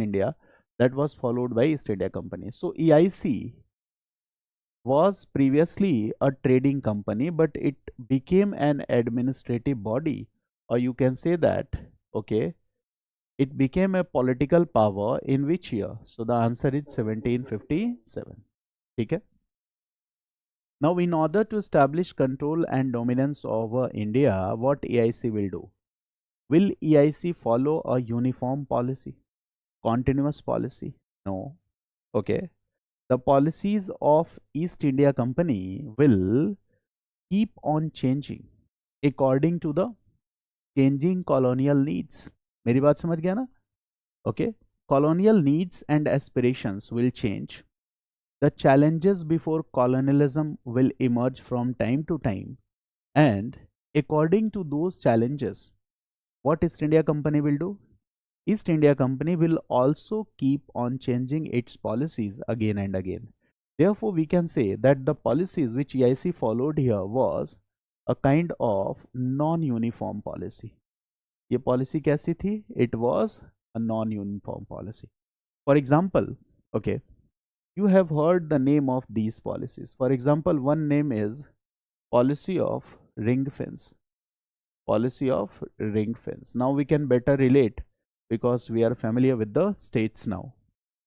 India that was followed by East India Company. So EIC was previously a trading company, but it became an administrative body, or you can say that, okay, it became a political power in which year? So the answer is 1757. Okay. Now, in order to establish control and dominance over India, what EIC will do? Will EIC follow a uniform policy, continuous policy? No. Okay. The policies of East India Company will keep on changing according to the changing colonial needs. मेरी बात समझ गया ना? Okay. Colonial needs and aspirations will change. The challenges before colonialism will emerge from time to time, and according to those challenges, what East India Company will do? East India Company will also keep on changing its policies again and again. Therefore, we can say that the policies which EIC followed here was a kind of non-uniform policy. ये policy कैसी थी? It was a non-uniform policy. For example, okay, you have heard the name of these policies. For example, one name is policy of ring fence. Policy of ring fence. Now we can better relate because we are familiar with the states now.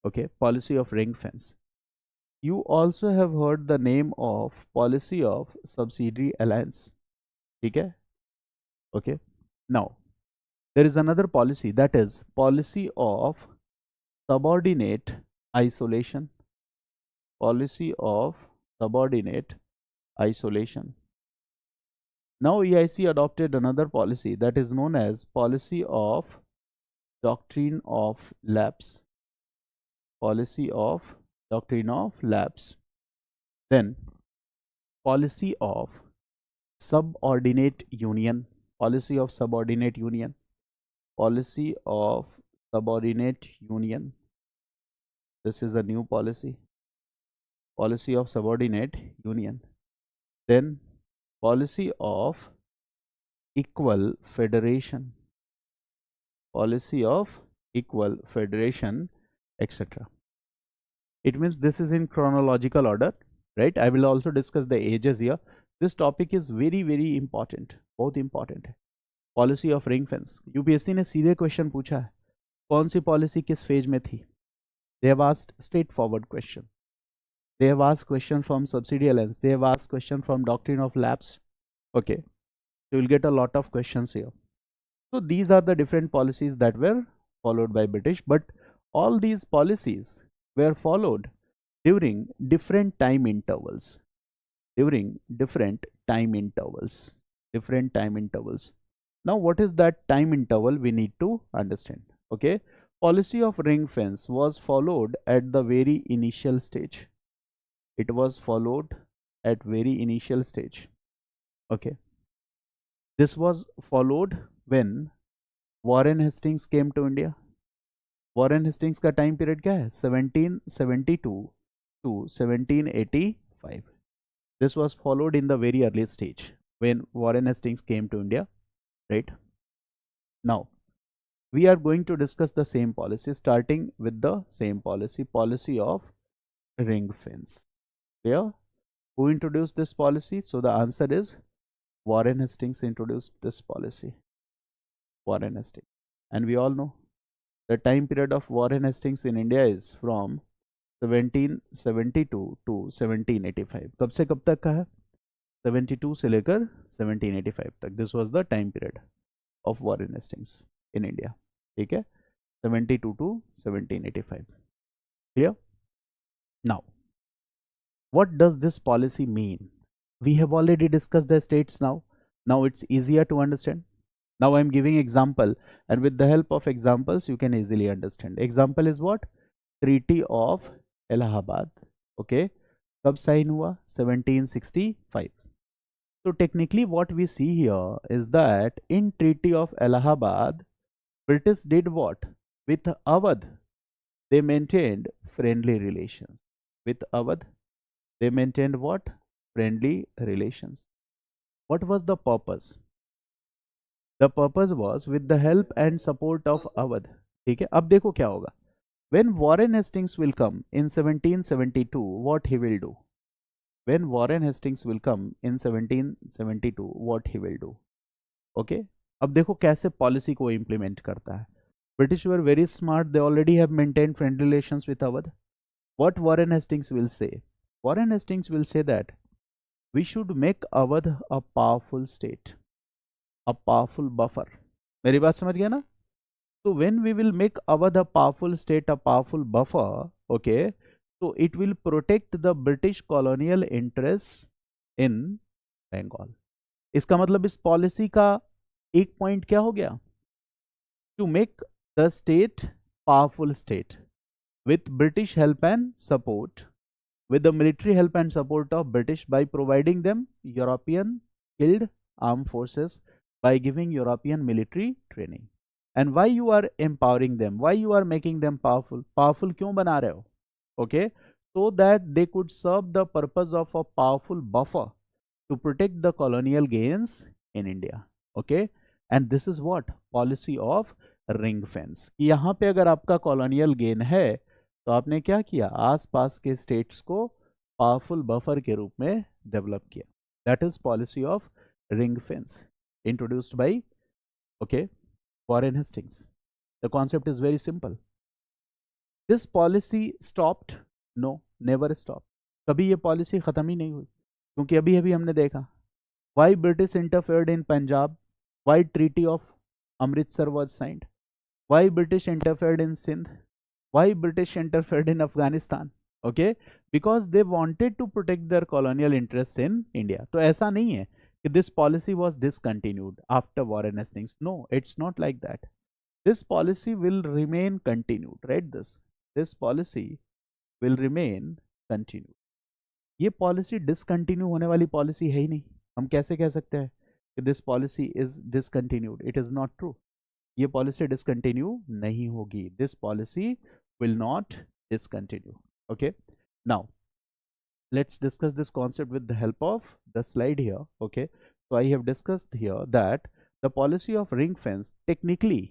Okay, policy of ring fence. You also have heard the name of policy of subsidiary alliance. Okay. Okay. Now there is another policy, that is policy of subordinate isolation. Policy of subordinate isolation. Now EIC adopted another policy that is known as policy of doctrine of lapse. Policy of doctrine of lapse. Then policy of subordinate union. Policy of subordinate union. Policy of subordinate union. This is a new policy. Policy of subordinate union. Then policy of equal federation. Policy of equal federation, etc. It means this is in chronological order, right? I will also discuss the ages here. This topic is very very important, बहुत important है. Policy of ring fence. UPSC ने सीधे question पूछा है, कौन सी policy किस phase में थी? They have asked straightforward question. They have asked question from subsidiary alliance. They have asked question from doctrine of lapse. Okay, so you'll get a lot of questions here. So these are the different policies that were followed by British, but all these policies were followed during different time intervals. During different time intervals. Different time intervals. Now, what is that time interval? We need to understand. Okay, policy of ring fence was followed at the very initial stage. It was followed at very initial stage. Okay, this was followed when Warren Hastings came to India. Warren Hastings का time period क्या है? 1772 to 1785. This was followed in the very early stage when Warren Hastings came to India, right? Now we are going to discuss the same policy, starting with the same policy, policy of ring fence. Clear? Who introduced this policy? So the answer is Warren Hastings introduced this policy. Warren Hastings. And we all know the time period of Warren Hastings in India is from 1772 to 1785. कब से कब तक का है? 72 से लेकर 1785 तक. This was the time period of Warren Hastings in India. ठीक है? 72 to 1785. Clear? Now, what does this policy mean? We have already discussed the states now. Now it's easier to understand. Now I'm giving example, and with the help of examples you can easily understand. Example is what? Treaty of Allahabad. Okay, कब sign हुआ? 1765. So technically what we see here is that in Treaty of Allahabad, British did what? With Awadh, they maintained friendly relations. With Awadh, they maintained what? Friendly relations. What was the purpose? The purpose was with the help and support of Awadh. ठीक है, अब देखो क्या होगा. When Warren Hastings will come in 1772, what he will do? When Warren Hastings will come in 1772, what he will do? Okay. अब देखो कैसे policy को इम्प्लीमेंट करता है. British were very smart. They already have maintained friendly relations with Awadh. What Warren Hastings will say? Warren Hastings will say that we should make Awadh a powerful state, a powerful buffer. मेरी बात समझ गया ना? So when we will make Awadh a powerful state, a powerful buffer, okay, so it will protect the British colonial interests in Bengal. इसका मतलब इस policy का एक पॉइंट क्या हो गया? To make the state powerful state with British help and support, with the military help and support of British, by providing them European skilled armed forces, by giving European military training. And why you are empowering them? Why you are making them powerful? Powerful क्यों बना रहे हो? Okay, so that they could serve the purpose of a powerful buffer to protect the colonial gains in India. Okay, and this is what policy of ring fence. यहाँ पे अगर आपका colonial gain है तो आपने क्या किया? आसपास के स्टेट्स को पावरफुल बफर के रूप में डेवलप किया. That is policy of ring fence introduced by okay Warren Hastings. The concept is very simple. This policy stopped? No, never stop. कभी ये पॉलिसी खत्म ही नहीं हुई, क्योंकि अभी अभी हमने देखा why British interfered in Punjab, why treaty of Amritsar was signed, why British interfered in Sindh, why British interfered in Afghanistan, okay, because they wanted to protect their colonial interest in India. तो ऐसा नहीं है कि this policy was discontinued after Warren Hastings. No, it's not like that. This policy will remain continued. Right? This policy will remain continued. ये policy discontinue होने वाली policy है ही नहीं. हम कैसे कह सकते हैं कि this policy is discontinued? It is not true. ये पॉलिसी डिसकंटिन्यू नहीं होगी. This policy will not discontinue. Okay, now let's discuss this concept with the help of the slide here. Okay, so I have discussed here that the policy of ring fence, technically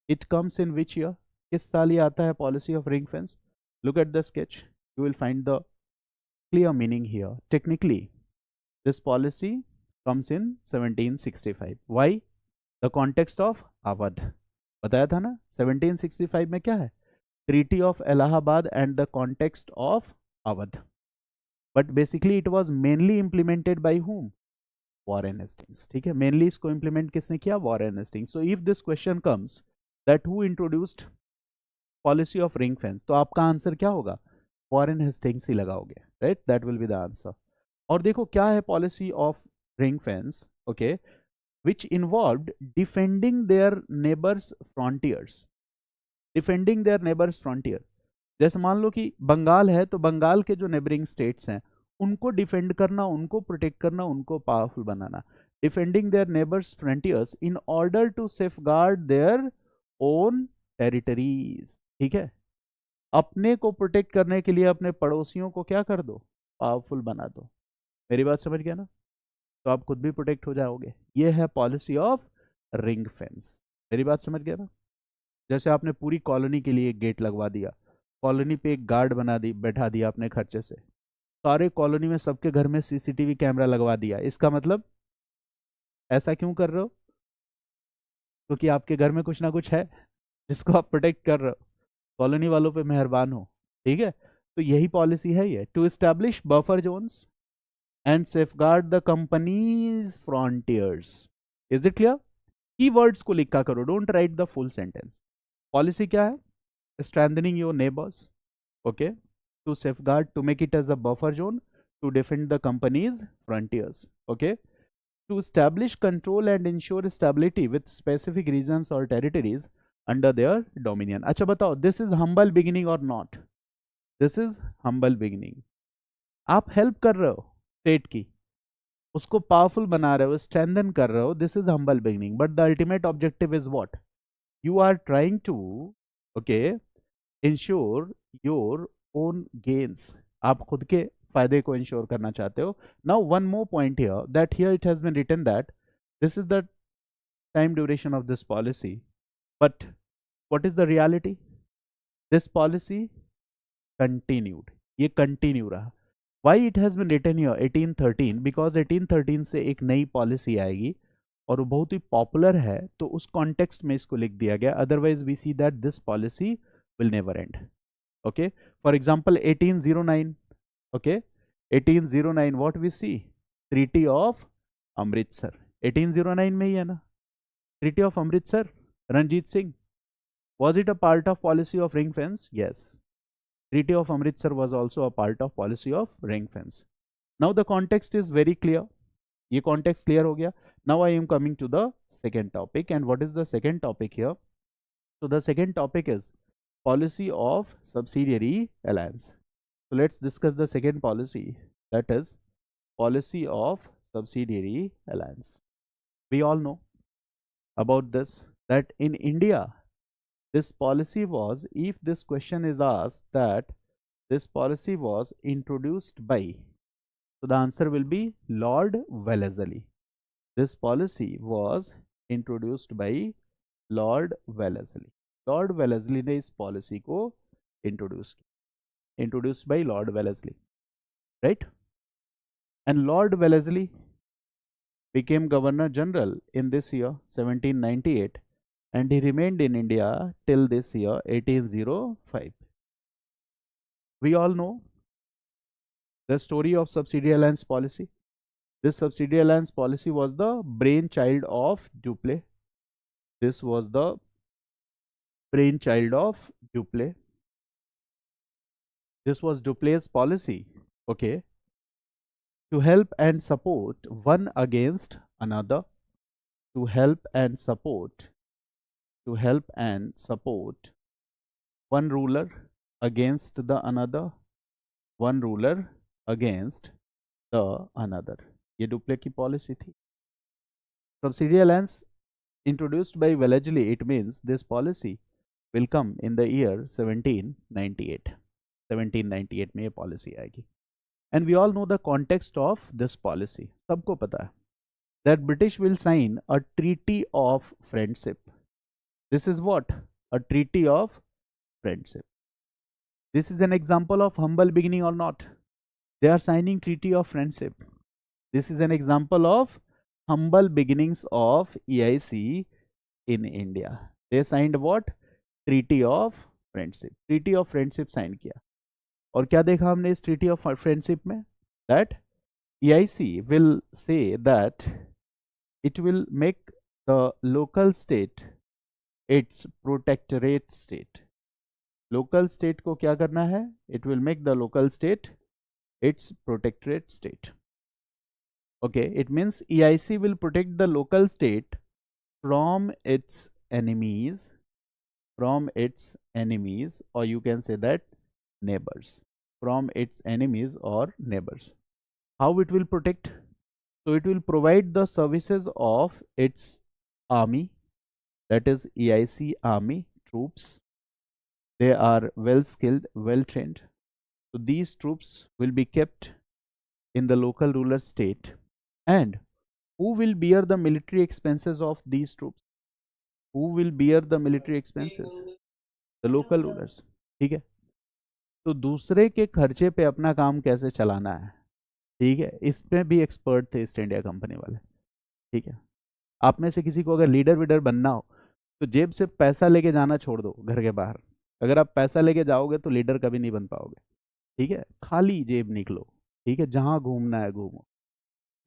it comes in which year? किस साल ये आता है policy of ring fence? Look at the sketch, you will find the clear meaning here. Technically this policy comes in 1765. Why? The context of Awadh. बताया था ना 1765 में क्या है? Treaty of Allahabad and the context of Awadh. But basically it was mainly implemented by whom? Warren Hastings. ठीक है, mainly इसको implement किसने किया? Warren Hastings. So if this question comes that who introduced policy of ring fence, तो आपका answer क्या होगा? Warren Hastings ही लगाओगे. Right? That will be the answer. और देखो क्या है policy of ring fence? Okay, which involved defending their neighbors' frontiers. Defending their neighbors' frontier. जैसे मान लो कि बंगाल है, तो बंगाल के जो नेबरिंग स्टेट्स हैं उनको डिफेंड करना, उनको प्रोटेक्ट करना, उनको पावरफुल बनाना. Defending their neighbours frontiers in order to safeguard their own territories. ठीक है, अपने को प्रोटेक्ट करने के लिए अपने पड़ोसियों को क्या कर दो? पावरफुल बना दो. मेरी बात समझ गया ना? तो आप खुद भी प्रोटेक्ट हो जाओगे. ये है पॉलिसी ऑफ रिंग फेंस. मेरी बात समझ गया ना? जैसे आपने पूरी कॉलोनी के लिए एक गेट लगवा दिया, कॉलोनी पे एक गार्ड बैठा दिया अपने खर्चे से, सारे कॉलोनी में सबके घर में सीसीटीवी कैमरा लगवा दिया. इसका मतलब ऐसा क्यों कर रहे हो? क्योंकि आपके घर में कुछ ना कुछ है जिसको आप प्रोटेक्ट कर रहे हो. कॉलोनी वालों पे मेहरबान हो. ठीक है, तो यही पॉलिसी है ये, to establish buffer zones and safeguard the company's frontiers. Is it clear? Keywords को लिखा करो, don't write the full sentence. Policy क्या है? Strengthening your neighbors, okay, to safeguard, to make it as a buffer zone, to defend the company's frontiers, okay, to establish control and ensure stability with specific regions or territories under their dominion. अच्छा बताओ, this is humble beginning or not? This is humble beginning. आप help कर रहे हो state की, उसको powerful बना रहे हो, स्ट्रेंथन कर रहे हो. This is humble beginning, but the ultimate objective is what? You are trying to okay ensure your own gains. आप खुद के फायदे को इंश्योर करना चाहते हो. Now one more point here, that here it has been written that this is the time duration of this policy, but what is the reality? This policy continued, ये continue रहा. Why it has been written here 1813? Because 1813 से एक नई policy आएगी और वो बहुत ही popular है, तो उस कॉन्टेक्स्ट में इसको लिख दिया गया. Otherwise we see that this policy will never end. Okay, for example 1809. Okay, 1809 what we see? Treaty of Amritsar 1809 में ही है ना. Treaty of Amritsar, Ranjit Singh, was it a part of policy of ring fence? Yes, treaty of Amritsar was also a part of policy of ring fence. Now the context is very clear. ये context clear हो गया. Now I am coming to the second topic. And what is the second topic here? So the second topic is policy of subsidiary alliance. So let's discuss the second policy, that is policy of subsidiary alliance. We all know about this, that in India this policy was, if this question is asked that this policy was introduced by, so the answer will be Lord Wellesley. This policy was introduced by Lord Wellesley. Lord Wellesley ने इस policy को introduced by Lord Wellesley, right? And Lord Wellesley became Governor General in this year 1798, and he remained in India till this year 1805. We all know the story of subsidiary alliance policy. This subsidiary alliance policy was the brainchild of Dupleix. This was the brainchild of Dupleix. This was Dupleix's policy, okay, to help and support one against another, to help and support one ruler against the another, one ruler against the another. ये Dupleix की policy थी. Subsidiary alliance introduced by Wellesley, it means this policy will come in the year 1798. 1798 में ये policy आएगी. And we all know the context of this policy. सबको पता है that British will sign a treaty of friendship. This is what? A treaty of friendship. This is an example of humble beginning or not? They are signing treaty of friendship. This is an example of humble beginnings of EIC in India. They signed what? Treaty of friendship. Treaty of friendship sign किया. और क्या देखा हमने इस treaty of friendship में? That EIC will say that it will make the local state its protectorate state. Local state को क्या करना है? It will make the local state its protectorate state. Okay, it means EIC will protect the local state from its enemies, or you can say that neighbors, from its enemies or neighbors. How it will protect? So it will provide the services of its army, that is EIC army troops. They are well skilled, well trained. So these troops will be kept in the local ruler state. And who will bear the military expenses of these troops? Who will bear the military expenses? The local rulers. ठीक है. तो दूसरे के खर्चे पे अपना काम कैसे चलाना है, ठीक है, इसमें भी एक्सपर्ट थे ईस्ट इंडिया कंपनी वाले. ठीक है, आप में से किसी को अगर लीडर वीडर बनना हो तो जेब से पैसा लेके जाना छोड़ दो घर के बाहर. अगर आप पैसा लेके जाओगे तो लीडर कभी नहीं बन पाओगे. ठीक है, खाली जेब निकलो. ठीक है, जहाँ घूमना है घूमो,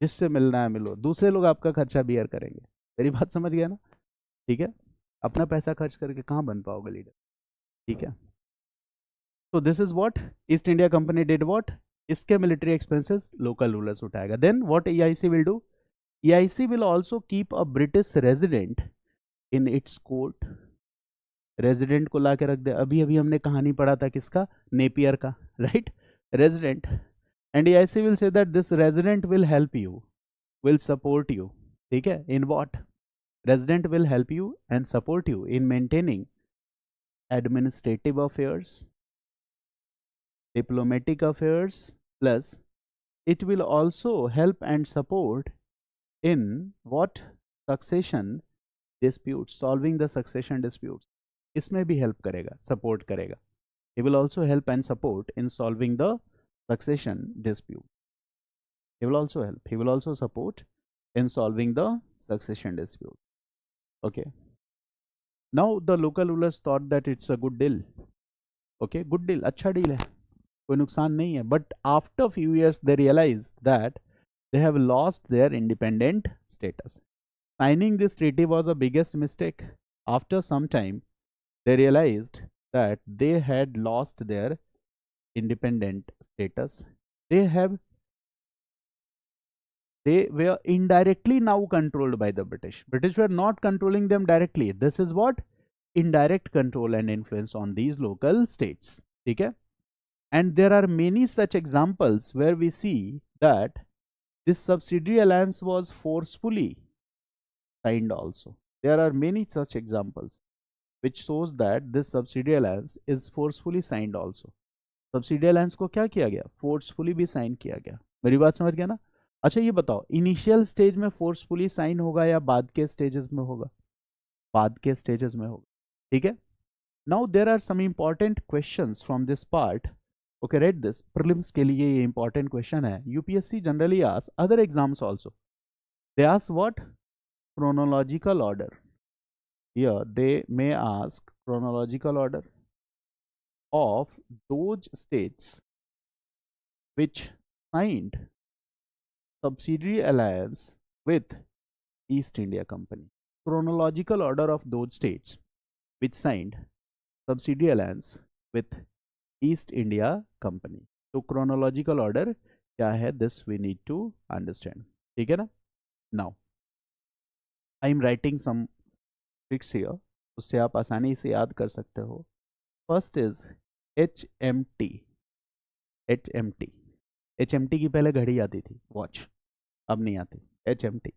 जिससे मिलना है मिलो, दूसरे लोग आपका खर्चा बियर करेंगे. मेरी बात समझ गया ना? ठीक है, अपना पैसा खर्च करके कहाँ बन पाओगे लीडर. ठीक है, तो this is what East India Company did. What? इसके मिलिट्री एक्सपेंसेस लोकल रूलर्स उठाएगा. Then what EIC will do? EIC will also keep a British resident in its court. Resident को ला के रख दे. अभी अभी हमने कहानी पढ़ा था किसका? नेपियर का, right? Resident. And EIC will say that this resident will help you, will support you. ठीक है, in what? Resident will help you and support you in maintaining administrative affairs, diplomatic affairs, plus it will also help and support in what? Succession disputes, solving the succession disputes. इसमें भी help करेगा, support करेगा. He will also help and support in solving the succession dispute. He will also help. He will also support in solving the succession dispute. Okay. Now the local rulers thought that it's a good deal. Okay, good deal, अच्छा deal है, कोई नुकसान नहीं है. But after few years they realized that they have lost their independent status. Signing this treaty was the biggest mistake. After some time, they realized that they had lost their independent status. They were indirectly now controlled by the British. British were not controlling them directly. This is what indirect control and influence on these local states. Okay? And there are many such examples where we see that this subsidiary alliance was forcefully signed also. There are many such examples which shows that this subsidiary alliance is forcefully signed also. Subsidiary alliance को क्या किया गया? Forcefully भी sign किया गया. मेरी बात समझ गया ना? अच्छा ये बताओ, इनिशियल स्टेज में फोर्सफुली साइन होगा या बाद के स्टेजेस में होगा? बाद के स्टेजेस में होगा. ठीक है. Now there are some important questions from this part. Okay, read this. Prelims के लिए ये इंपॉर्टेंट क्वेश्चन है. UPSC generally ask, other exams also they ask what? chronological order. Here they may ask chronological order of those states which signed subsidiary alliance with East India Company. Chronological order of those states which signed subsidiary alliance with East India Company. तो chronological order क्या है? This we need to understand. ठीक है ना? Now I am writing some tricks here, उससे आप आसानी से याद कर सकते हो. First is HMT. HMT. HMT की पहले घड़ी आती थी, वॉच, अब नहीं आती. HMT.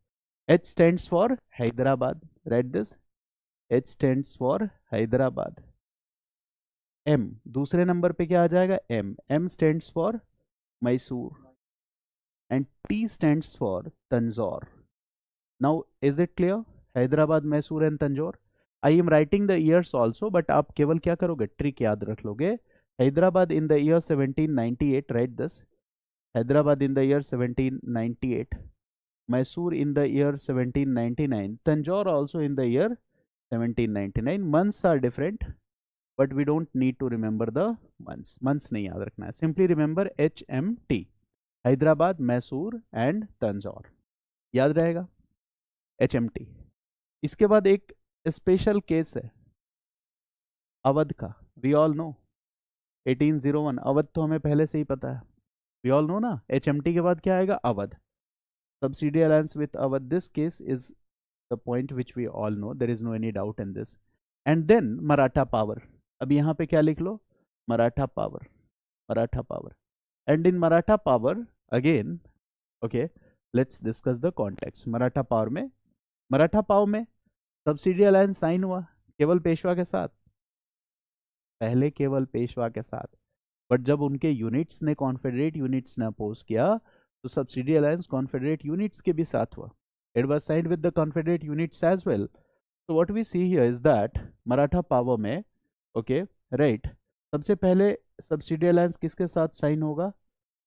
H stands for Hyderabad. Write this. H stands for Hyderabad. M दूसरे नंबर पे क्या आ जाएगा? M. M stands for Mysore. And T stands for Tanjore. Now is it clear? Hyderabad, Mysore and Tanjore. I am writing the years also, but आप केवल क्या करोगे? Trick याद रख लोगे. Hyderabad in the year 1798. Write this. Hyderabad in the year 1798. Mysore in the year 1799. Tanjore also in the year 1799. Months are different, but we don't need to remember the months. Months नहीं याद रखना है. Simply remember HMT. Hyderabad, Mysore and Tanjore. याद रहेगा? HMT. इसके बाद एक special case है अवध का. We all no 1801. अवध तो हमें पहले से ही पता है. वी ऑल नो ना. HMT के बाद क्या आएगा? Awadh. Subsidiary alliance with Awadh. This case is the point which we all know. There is no any doubt in this. And then Maratha power. अब यहाँ पे क्या लिख लो? Maratha power. Maratha power. And in Maratha power again, okay, let's discuss the context. Maratha power में subsidiary alliance sign हुआ केवल पेशवा के साथ. पहले केवल पेशवा के साथ, बट जब उनके यूनिट्स ने, कॉन्फेडरेट यूनिट्स ने अपोज किया, तो सब्सिडी अलायंस कॉन्फेडरेट यूनिट्स के भी साथ हुआ. It was signed with the confederate units as well. So what we see here is that Maratha power में, ओके राइट, सबसे पहले सब्सिडी अलायंस किसके साथ साइन होगा?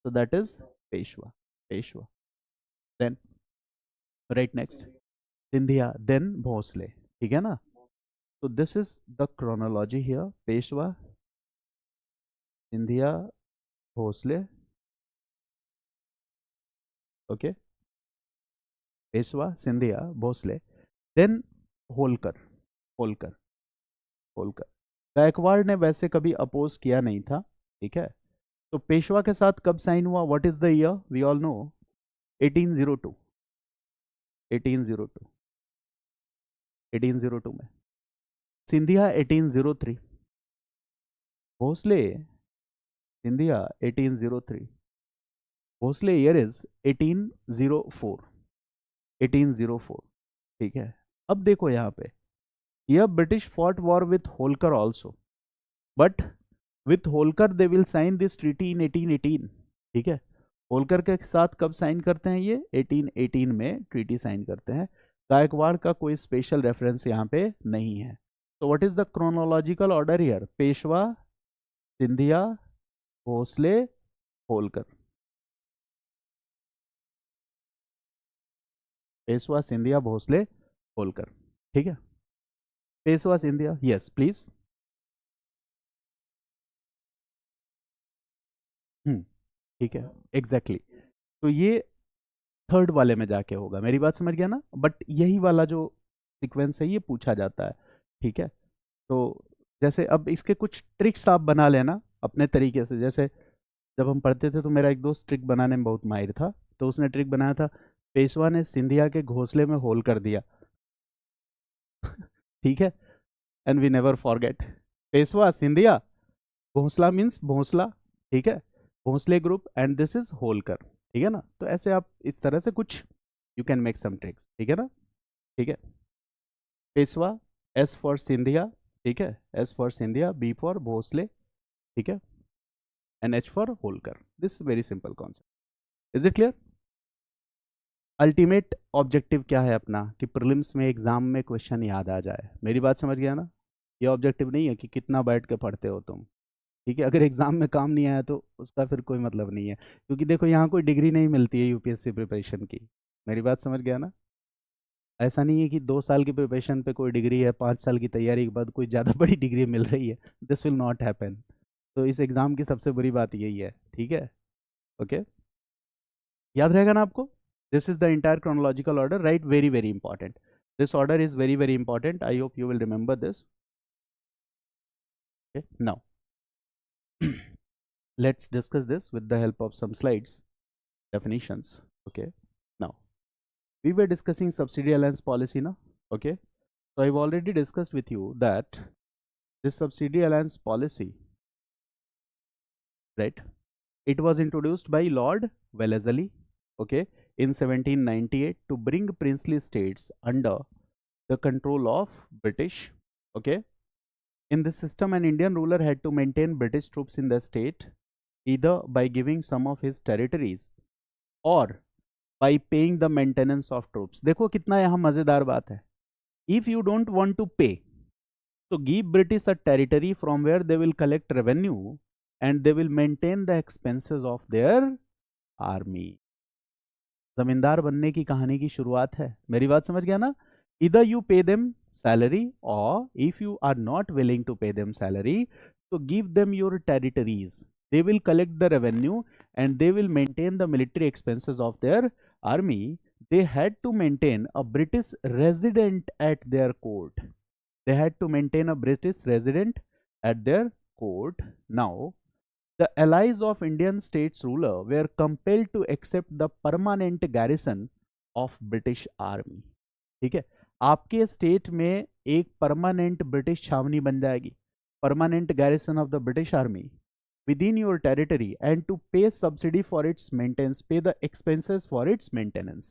तो that is Peshwa. Peshwa. Then right next Scindia, then Bhosle. ठीक है ना? तो this is the chronology here. Peshwa, Scindia, Bhosle. Okay, Peshwa, Scindia, Bhosle. Then Holkar. Holkar. Holkar. Gaekwad ने वैसे कभी अपोज किया नहीं था. ठीक है. तो पेशवा के साथ कब साइन हुआ? What is the year? We all know 1802. 1802. 1802 में. सिंधिया 1803. भोसले, सिंधिया 1803. Bhosle year is 1804. 1804. ठीक है. अब देखो यहाँ पे, यह British fought war with Holkar also, but with Holkar they will sign this treaty in 1818. ठीक है. होलकर के साथ कब साइन करते हैं? ये 1818 में ट्रीटी साइन करते हैं. गायकवाड़ का कोई स्पेशल रेफरेंस यहाँ पे नहीं है. तो what is the chronological order here? Peshwa, Scindia, Bhosle, Holkar. Peshwa, Scindia, Bhosle, Holkar. ठीक है, Peshwa, Scindia, yes please. Hmm, ठीक है, एग्जैक्टली exactly. तो ये थर्ड वाले में जाके होगा, मेरी बात समझ गया ना, बट यही वाला जो सीक्वेंस है ये पूछा जाता है। ठीक है, तो जैसे अब इसके कुछ ट्रिक्स आप बना लेना अपने तरीके से। जैसे जब हम पढ़ते थे तो मेरा एक दोस्त ट्रिक बनाने में बहुत माहिर था, तो उसने ट्रिक बनाया था, पेशवा ने सिंधिया के घोंसले में होल कर दिया। ठीक है, and we never forget, Peshwa, Scindia, ghonsla means Bhonsla. ठीक है, Bhonsle group, and this is Holkar. ठीक है ना, तो ऐसे आप इस तरह से कुछ you can make some tricks. ठीक है ना, ठीक है, पेशवा, एस फॉर सिंधिया, ठीक है, S for Scindia, B for Bhosle, ठीक है, and H for Holkar. This very simple concept, is it clear? Ultimate objective क्या है अपना, कि प्रीलिम्स में एग्जाम में क्वेश्चन याद आ जाए। मेरी बात समझ गया ना, ये ऑब्जेक्टिव नहीं है कि कितना बैठ के पढ़ते हो तुम। ठीक है, अगर एग्जाम में काम नहीं आया तो उसका फिर कोई मतलब नहीं है, क्योंकि देखो यहाँ कोई डिग्री नहीं मिलती है यूपीएससी प्रिपरेशन की। मेरी बात समझ गया ना, ऐसा नहीं है कि 2 साल की प्रिपरेशन पे कोई डिग्री है, 5 साल की तैयारी के बाद कोई ज़्यादा बड़ी डिग्री मिल रही है। This will not happen. तो इस एग्ज़ाम की सबसे बुरी बात यही है। ठीक है, ओके, याद रहेगा ना आपको? This is the entire chronological order, right? Very very important, this order is very very important, I hope you will remember this. Now let's discuss this with the help of some slides, definitions. Okay, now we were discussing subsidy alliance policy now. Okay, so I've already discussed with you that this subsidy alliance policy, right, it was introduced by Lord Wellesley, okay, in 1798 to bring princely states under the control of British. Okay, in this system an Indian ruler had to maintain British troops in the state either by giving some of his territories or by paying the maintenance of troops. देखो कितना यहाँ मजेदार बात है, if you don't want to pay, so give British a territory from where they will collect revenue and they will maintain the expenses of their army. जमींदार बनने की कहानी की शुरुआत है, मेरी बात समझ गया ना? इधर यू पे देम सैलरी, और if you are not willing to pay them salary, तो give them your territories, they will collect the revenue and they will maintain the military expenses of their army. They had to maintain a British resident at their court. They had to maintain a British resident at their court. Now the allies of Indian states ruler were compelled to accept the permanent garrison of British army. ठीक है, आपके state में एक permanent British छावनी बन जाएगी, permanent garrison of the British army within your territory, and to pay subsidy for its maintenance, pay the expenses for its maintenance.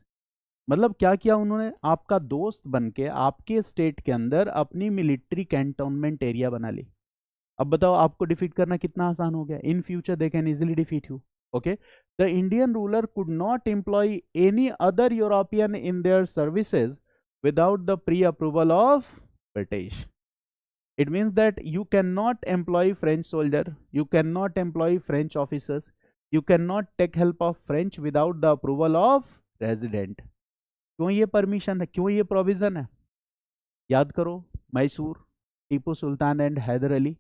मतलब क्या किया उन्होंने, आपका दोस्त बन के आपके स्टेट के अंदर अपनी मिलिट्री कैंटोनमेंट एरिया बना ली। अब बताओ आपको डिफीट करना कितना आसान हो गया, in future they can easily defeat you. Okay, the Indian ruler could not employ any other European in their services without the pre-approval of British. It means that you cannot employ French soldier, you cannot employ French officers, you cannot take help of French without the approval of resident. क्यों ये permission है, क्यों ये provision है? याद करो, Mysore, Tipu Sultan and Hyder Ali,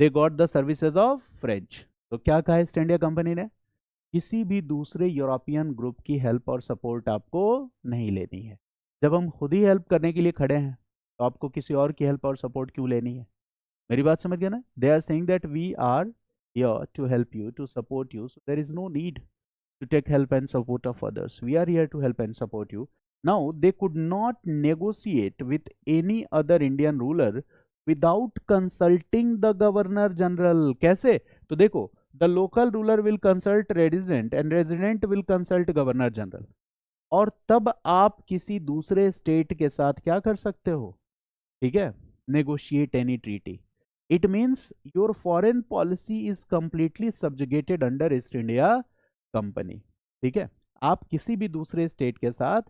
they got the services of French. तो क्या कहा ईस्ट इंडिया कंपनी ने, किसी भी दूसरे यूरोपियन ग्रुप की हेल्प और सपोर्ट आपको नहीं लेनी है। जब हम खुद ही हेल्प करने के लिए खड़े हैं तो आपको किसी और की हेल्प और सपोर्ट क्यों लेनी है? मेरी बात समझ गया ना? They are saying that we are here to help you, to support you, so there is no need to take help and support of others. We are here to help and support you. Now they could not negotiate with any other Indian ruler without consulting the governor general. कैसे? तो देखो, the local ruler will consult resident and resident will consult governor general, और तब आप किसी दूसरे state के साथ क्या कर सकते हो? ठीक है, negotiate any treaty. It means your foreign policy is completely subjugated under East India Company. ठीक है, आप किसी भी दूसरे स्टेट के साथ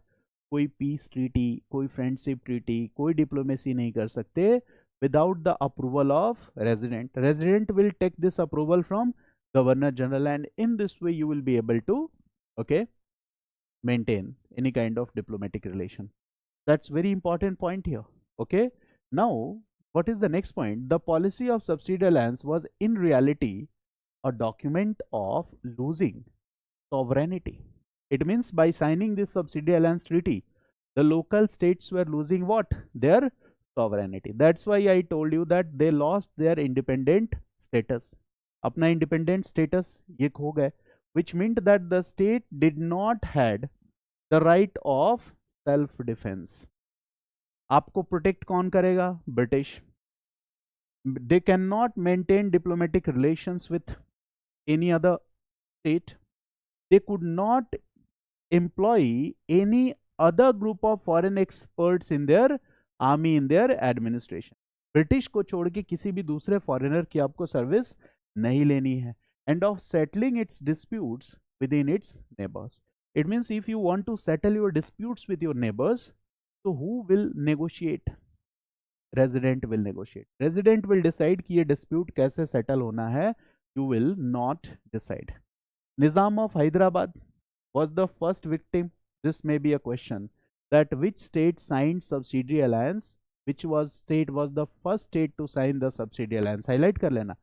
कोई पीस ट्रीटी, कोई फ्रेंडशिप ट्रीटी, कोई डिप्लोमेसी नहीं कर सकते without the approval of resident. Resident will take this approval from Governor General, and in this way you will be able to, okay, maintain any kind of diplomatic relation. That's very important point here. Okay, now what is the next point? The policy of subsidy alliance was in reality a document of losing sovereignty. It means by signing this subsidy alliance treaty, the local states were losing what? Their sovereignty. That's why I told you that they lost their independent status. अपना independent status ये खो गए, which meant that the state did not had the right of self defense. आपको protect कौन करेगा? British. They cannot maintain diplomatic relations with any other state. They could not employ any other group of foreign experts in their army, in their administration. British को छोड़ के किसी भी दूसरे foreigner की आपको सर्विस नहीं लेनी है. And of settling its disputes with in its neighbours. It means if you want to settle your disputes with your neighbours, तो who will negotiate? Resident will negotiate. Resident will decide कि ये dispute कैसे settle होना है. You will not decide. Nizam of Hyderabad was the first victim. This may be a question, that which state signed subsidiary alliance, which state was the first state to sign the subsidiary alliance. Highlight कर लेना.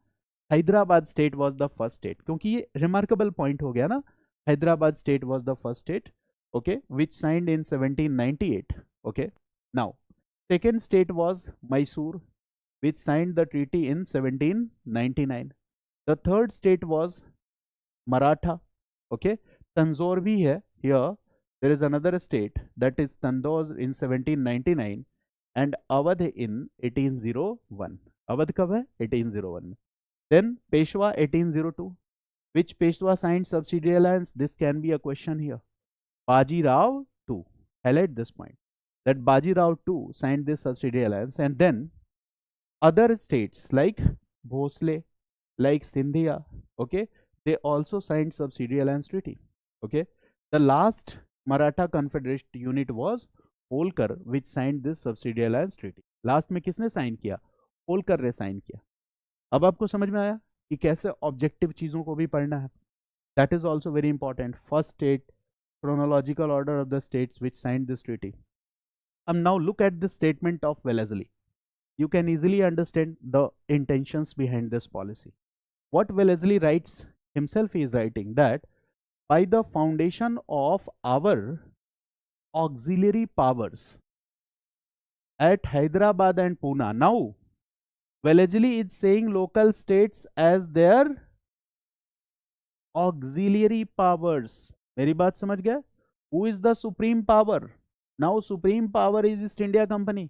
Hyderabad state was the first state, क्योंकि ये remarkable point हो गया ना. Hyderabad state was the first state, okay, which signed in 1798. Okay, now second state was Mysore, which signed the treaty in 1799. The third state was Maratha. Okay, Tanzore bhi hai. Here there is another state, that is Tanzore in 1799 and Awadh in 1801. Awadh kab hai? 1801. Then Peshwa 1802. Which Peshwa signed subsidiary alliance? This can be a question here. Baji Rao II. Highlight this point, that Baji Rao II signed this subsidiary alliance. And then other states like Bhosle, like Sindhia, okay, they also signed subsidiary alliance treaty. Okay, the last Maratha Confederation unit was Holkar, which signed this subsidiary alliance treaty. Last में किसने sign किया? होलकर ने sign किया. अब आपको समझ में आया कि कैसे ऑब्जेक्टिव चीजों को भी पढ़ना है. That is also very important. First state, chronological order of the states which signed this treaty. Now look at the statement of Wellesley. You can easily understand the intentions behind this policy. What Wellesley writes himself, he is writing that by the foundation of our auxiliary powers at Hyderabad and Pune. Now, Wellesley is saying local states as their auxiliary powers. मेरी बात समझ गया? Who is the supreme power? Now supreme power is East India Company.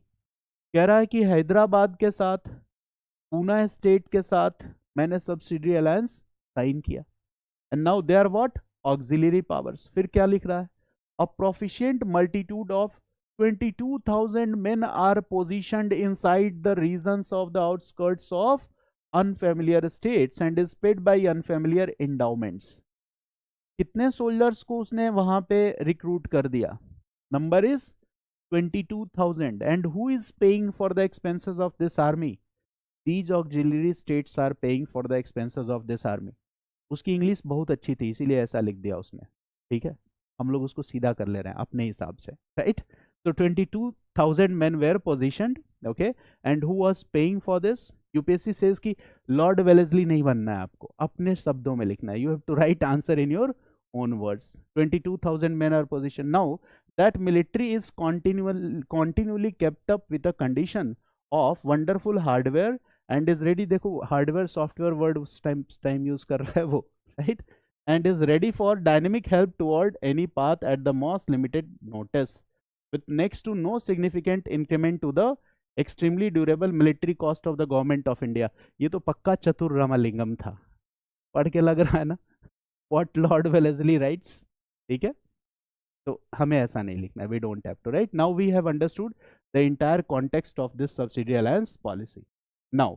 कह रहा है कि हैदराबाद के साथ, पूना स्टेट के साथ मैंने सब्सिडियरी अलायंस साइन किया. And now they are what? Auxiliary powers. फिर क्या लिख रहा है? A proficient multitude of 22,000 men are positioned inside the regions of the outskirts of unfamiliar states and is paid by unfamiliar endowments. कितने soldiers को उसने वहां पे रिक्रूट कर दिया? Number is 22,000. And who is paying for the expenses of this army? These auxiliary states are paying for the expenses of this army. उसकी English बहुत अच्छी थी, इसीलिए ऐसा लिख दिया उसने. ठीक है, हम लोग उसको सीधा कर ले रहे हैं अपने हिसाब से, right? So 22,000 men were positioned, okay, and who was paying for this? UPSC says कि लॉर्ड वेलेस्ली नहीं बनना है आपको, अपने शब्दों में लिखना है. You have to write answer in your own words. 22,000 men are positioned. Now that military is continually kept up with a condition of wonderful hardware and is ready. देखो हार्डवेयर सॉफ्टवेयर वर्ड उस time use कर रहा है वो, right? And is ready for dynamic help toward any path at the most limited notice with next to no significant increment to the extremely durable military cost of the government of India. ये तो पक्का चतुर रामालिंगम था, पढ़ के लग रहा है ना? What Lord Wellesley writes, ठीक है? तो हमें ऐसा नहीं लिखना है. We don't have to write. Now we have understood the entire context of this subsidiary alliance policy. Now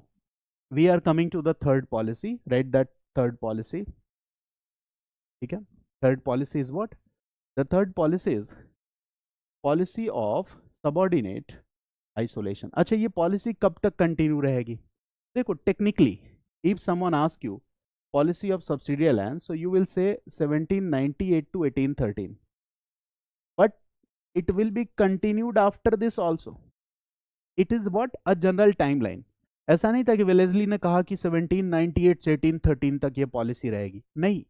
we are coming to the third policy. Write that third policy. ठीक है? Third policy is what? The third policy is policy of subordinate isolation. अच्छा, ये policy कब तक continue रहेगी? देखो, technically if someone ask you policy of subsidy alliance, so you will say 1798 to 1813, but it will be continued after this also. It is what a general timeline. ऐसा नहीं था कि वेलेस्ली ने कहा कि 1798 से 1813 तक ये पॉलिसी रहेगी, नहीं।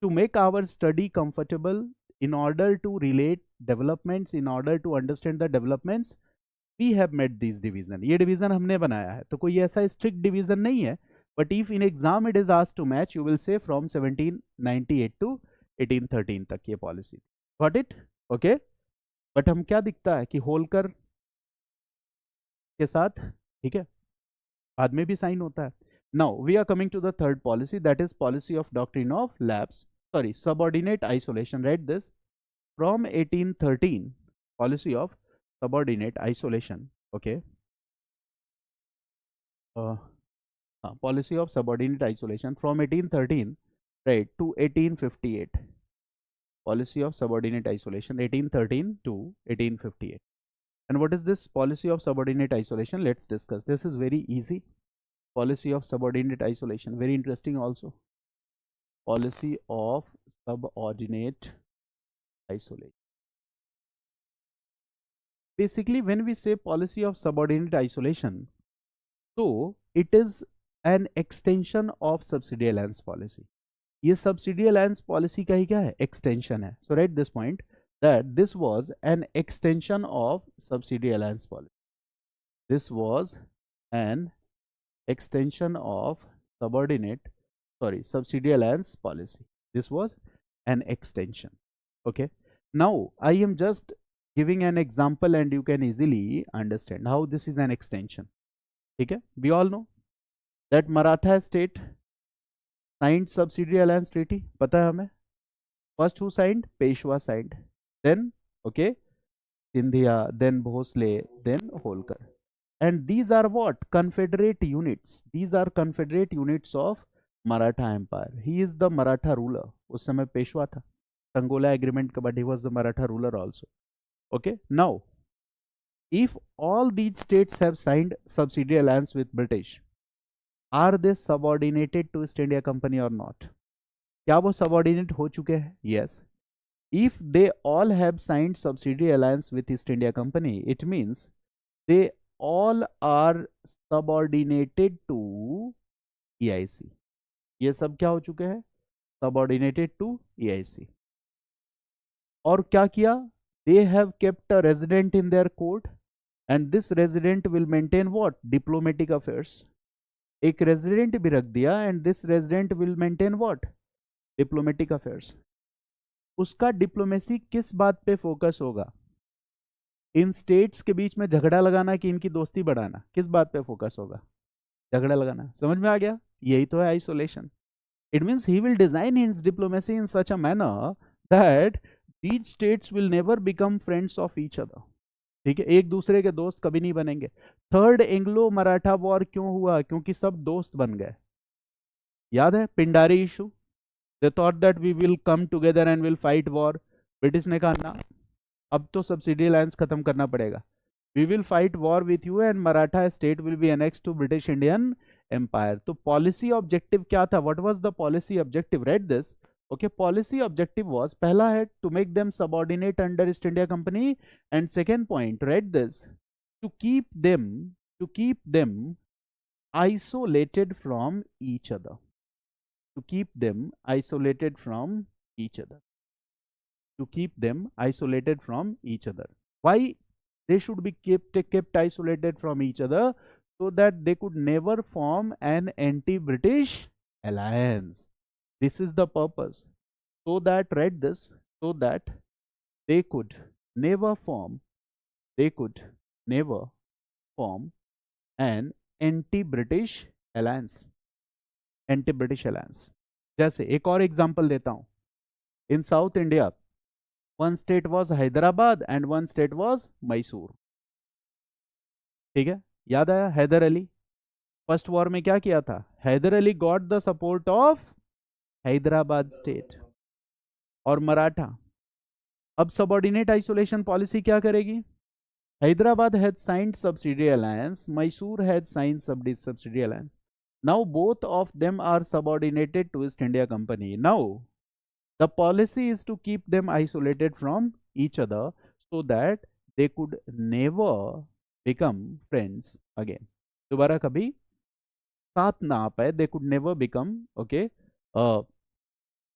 To make our study comfortable, in order to relate developments, in order to understand the developments, we have made these division. ये division हमने बनाया है, तो कोई ऐसा strict division नहीं है, but if in exam it is asked to match, you will say from 1798 to 1813 तक ये policy. Got it? Okay? But हम क्या दिखता है कि होलकर के साथ, ठीक है, बाद में भी साइन होता है. Now we are coming to the third policy, that is policy of doctrine of lapse, sorry, subordinate isolation. Read this. From 1813, policy of subordinate isolation. Okay. Policy of subordinate isolation from 1813, right, to 1858. Policy of subordinate isolation 1813 to 1858. And what is this policy of subordinate isolation? Let's discuss. This is very easy. Policy of subordinate isolation, very interesting also. Policy of subordinate isolation. Basically, when we say policy of subordinate isolation, so it is an extension of subsidy alliance policy. ये subsidy alliance policy का ही क्या है? Extension है. So write this point that this was an extension of subsidy alliance policy. This was an extension of subsidy alliance policy. This was an extension. Okay. Now I am just giving an example and you can easily understand how this is an extension. Okay. We all know that Maratha state signed subsidy alliance treaty. पता है हमें? First who signed? Peshwa signed. Then, okay, Sindhia, then Bhosle, then Holkar. And these are what? Confederate units. These are confederate units of Maratha Empire. He is the Maratha ruler. उस समय पेशवा था. Sangola agreement के बाद he was the Maratha ruler also. Okay. Now, if all these states have signed subsidy alliance with British, are they subordinated to East India Company or not? क्या वो subordinate हो चुके हैं? Yes. If they all have signed subsidy alliance with East India Company, it means they all are subordinated to EIC. ये सब क्या हो चुके हैं? Subordinated to EIC. और क्या किया? They have kept a resident in their court, and this resident will maintain what? Diplomatic affairs. एक resident भी रख दिया, and this resident will maintain what? Diplomatic affairs. उसका डिप्लोमेसी किस बात पे फोकस होगा? इन स्टेट्स के बीच में झगड़ा लगाना कि इनकी दोस्ती बढ़ाना? किस बात पे फोकस होगा? झगड़ा लगाना. समझ में आ गया? यही तो है isolation. It means he will design his diplomacy in such a manner that these states will never become friends of each other. ठीक है, एक दूसरे के दोस्त कभी नहीं बनेंगे. थर्ड एंग्लो मराठा वॉर क्यों हुआ? क्योंकि सब दोस्त बन गए. याद है Pindari issue? They thought that we will come together and will fight war. British ने कहा ना, अब तो सब्सिडी अलायंस खत्म करना पड़ेगा. We will fight war with you and Maratha state will be annexed to British Indian Empire. तो policy objective क्या था? What was the policy objective? Read this. Okay, policy objective was, पहला है to make them subordinate under East India Company, and second point, read this, to keep them isolated from each other. To keep them isolated from each other. To keep them isolated from each other. Why they should be kept isolated from each other? So that they could never form an anti-British alliance. This is the purpose. So that, read this, so that they could never form an anti-British alliance. Anti British alliance. जैसे एक और example देता हूं. In South India one state was Hyderabad and one state was Mysore. ठीक है, याद आया? Haider Ali first war में क्या किया था? Haider Ali got the support of Hyderabad state और मराठा. अब सबऑर्डिनेट आइसोलेशन पॉलिसी क्या करेगी? Hyderabad had signed subsidiary alliance. Mysore had signed subsidiary alliance. Now both of them are subordinated to East India Company. Now the policy is to keep them isolated from each other so that they could never become friends again. दोबारा कभी साथ ना आ पाए. They could never become, okay,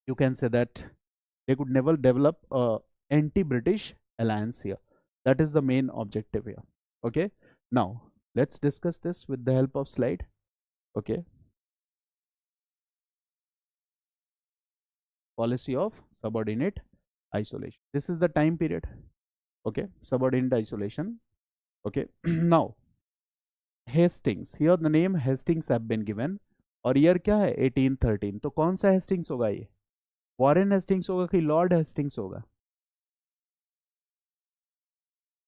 you can say that they could never develop a anti-British alliance here. That is the main objective here. Okay, now let's discuss this with the help of slide. Okay, policy of subordinate isolation. This is the time period. Okay, subordinate isolation. Okay, now Hastings, here the name Hastings have been given और year क्या है 1813. तो कौन सा Hastings होगा ये? Warren Hastings होगा कि लॉर्ड हेस्टिंग्स होगा?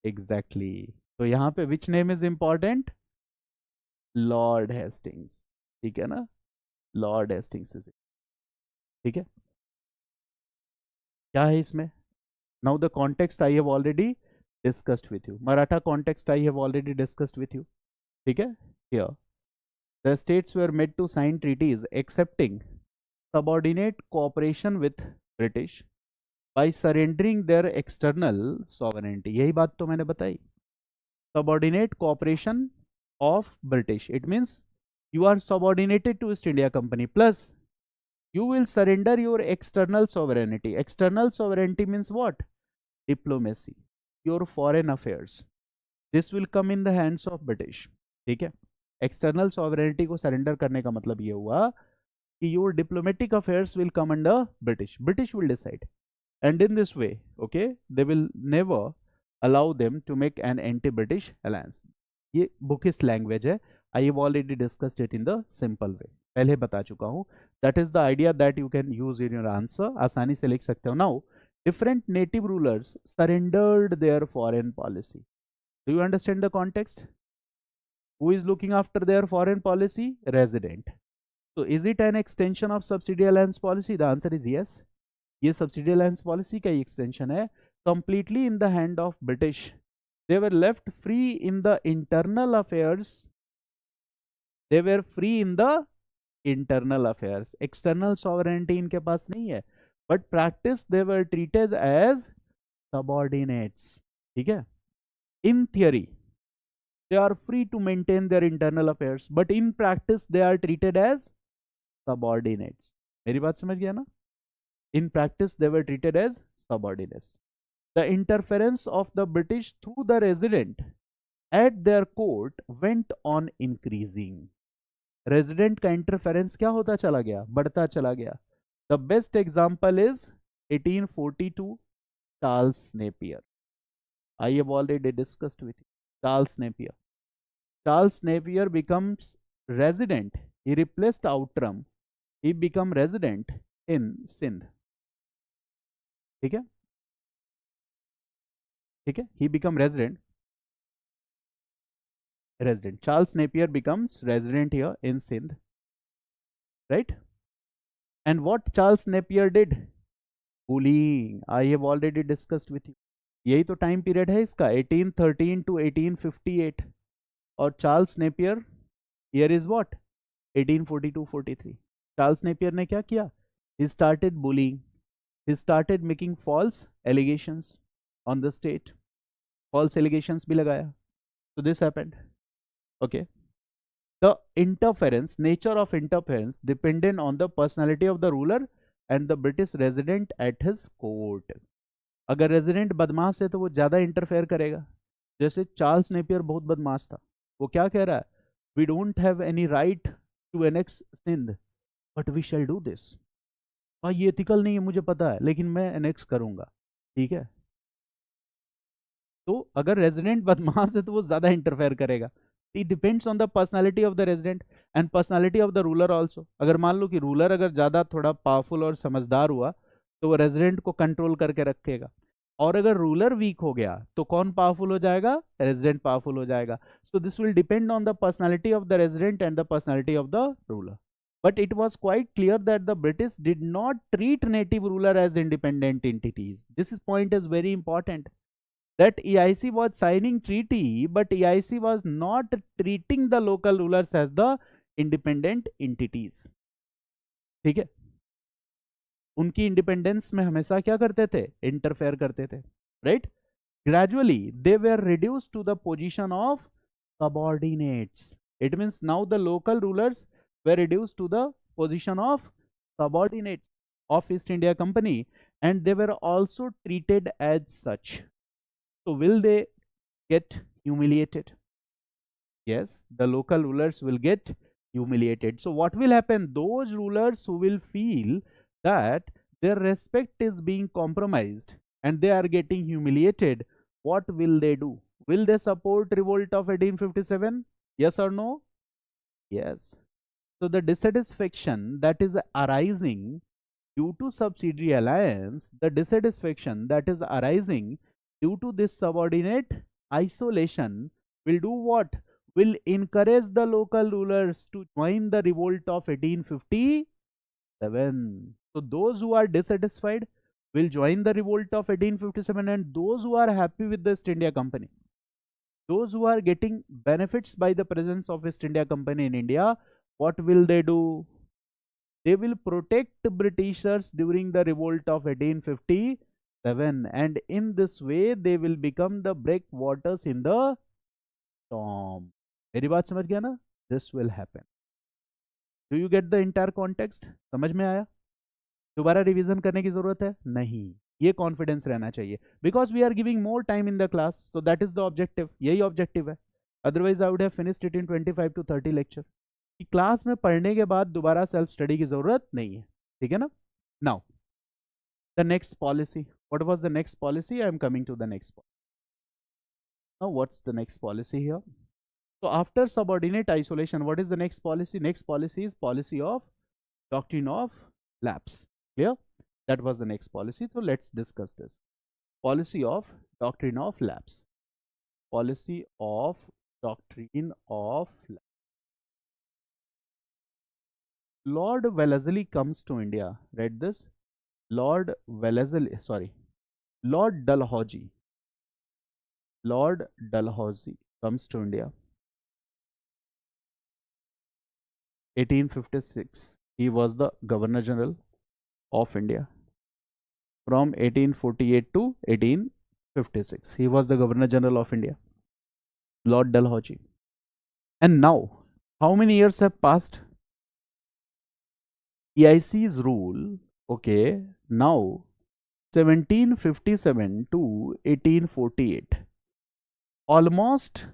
एग्जैक्टली तो यहाँ पे which name is important? Lord Hastings. ठीक है ना, लॉर्ड हेस्टिंग्स इज. ठीक है, क्या है इसमें? Now the context I have already discussed with you. Maratha context I have already discussed with you. ठीक है, here the states were made to sign treaties accepting subordinate cooperation with British by surrendering their external sovereignty. यही बात तो मैंने बताई. Subordinate cooperation of British, it means you are subordinated to East India Company plus you will surrender your external sovereignty. External sovereignty means what? Diplomacy, your foreign affairs. This will come in the hands of British. ठीक है, external sovereignty को surrender करने का मतलब ये हुआ कि your diplomatic affairs will come under British. British will decide and in this way okay they will never allow them to make an anti British alliance. ये बुकिस्ट लैंग्वेज है. I have already discussed it in the simple way. पहले बता चुका हूं. That is the idea that you can use in your answer. आसानी से लिख सकते हो. Now different native rulers surrendered their foreign policy. Do you understand the context? Who is looking after their foreign policy? Resident. So is it an extension of subsidiary alliance policy? The answer is yes. ये subsidiary alliance policy का extension है. Completely in the hand of British. They were left free in the internal affairs. They were free in the internal affairs. External sovereignty इनके पास नहीं है. But practice they were treated as subordinates. ठीक है. In theory they are free to maintain their internal affairs, but in practice they are treated as subordinates. मेरी बात समझ गया ना? In practice they were treated as subordinates. The interference of the British through the resident at their court went on increasing. Resident का interference क्या होता चला गया? बढ़ता चला गया. The best example is 1842 Charles Napier. I have already discussed with you. Charles Napier. Charles Napier becomes resident. He replaced Outram. He become resident in Sindh. ठीक है, ठीक है. He become resident. Charles Napier becomes resident here in Sindh. Right? And what Charles Napier did? Bullying. I have already discussed with you. यही तो time period है इसका 1813 to 1858. और Charles Napier year is what 1842-43. Charles Napier ने क्या किया? He started bullying. He started making false allegations on the state. False allegations भी लगाया. So this happened. Okay, the interference, nature of interference dependent on the personality of the ruler and the British resident at his court. अगर resident बदमाश है तो वो ज्यादा interfere करेगा. जैसे चार्ल्स नेपियर बहुत बदमाश था. वो क्या कह रहा है? We don't have any right to annex Sindh but we shall do this. भाई ये एथिकल नहीं है मुझे पता है, लेकिन मैं एनेक्स करूंगा. ठीक है, तो अगर रेजिडेंट बदमाश है तो वो ज्यादा इंटरफेयर करेगा. It depends on the personality of the resident and personality of the ruler also. अगर मान लो कि रूलर अगर ज्यादा थोड़ा पावरफुल और समझदार हुआ तो वो रेजिडेंट को कंट्रोल करके रखेगा. और अगर रूलर वीक हो गया तो कौन पावरफुल हो जाएगा? रेजिडेंट पावरफुल हो जाएगा. So this will depend on the personality of the resident and the personality of the ruler. But it was quite clear that the British did not treat native ruler as independent entities. This is point is very important. that EIC was signing treaty, but EIC was not treating the local rulers as the independent entities. ठीक है, उनकी independence में हमेशा क्या करते थे, interfere करते थे, right. Gradually they were reduced to the position of subordinates. It means now the local rulers were reduced to the position of subordinates of East India Company, and they were also treated as such. So will they get humiliated? Yes, the local rulers will get humiliated. So what will happen? Those rulers who will feel that their respect is being compromised and they are getting humiliated, what will they do? Will they support revolt of 1857? Yes or no? Yes. So the dissatisfaction that is arising due to subsidiary alliance, the dissatisfaction that is arising due to this subordinate isolation will do what? Will encourage the local rulers to join the revolt of 1857. So those who are dissatisfied will join the revolt of 1857, and those who are happy with the East India Company, those who are getting benefits by the presence of East India Company in India, what will they do? They will protect Britishers during the revolt of 1857, and in this way they will become the breakwaters in the storm. मेरी बात समझ गया ना? This will happen. Do you get the entire context? समझ में आया? दोबारा revision करने की जरूरत है नहीं, ये कॉन्फिडेंस रहना चाहिए, because we are giving more time in the class, so that is the objective, यही ऑब्जेक्टिव है. Otherwise I would have finished it in 25 to 30 lecture. Class में पढ़ने के बाद दोबारा सेल्फ स्टडी की जरूरत नहीं है, ठीक है ना. Now the next policy, what was the next policy? I am coming to the next policy. Now what's the next policy here? So after subordinate isolation, what is the next policy? Next policy is policy of doctrine of lapse. Clear? That was the next policy. So let's discuss this. Policy of doctrine of lapse. Policy of doctrine of lapse. Lord Wellesley comes to India. Read this. Lord Wellesley, sorry, Lord Dalhousie. Lord Dalhousie comes to India. 1856. He was the Governor General of India. From 1848 to 1856, he was the Governor General of India, Lord Dalhousie. And now, how many years have passed? EIC's rule, okay, now 1757 to 1848. Almost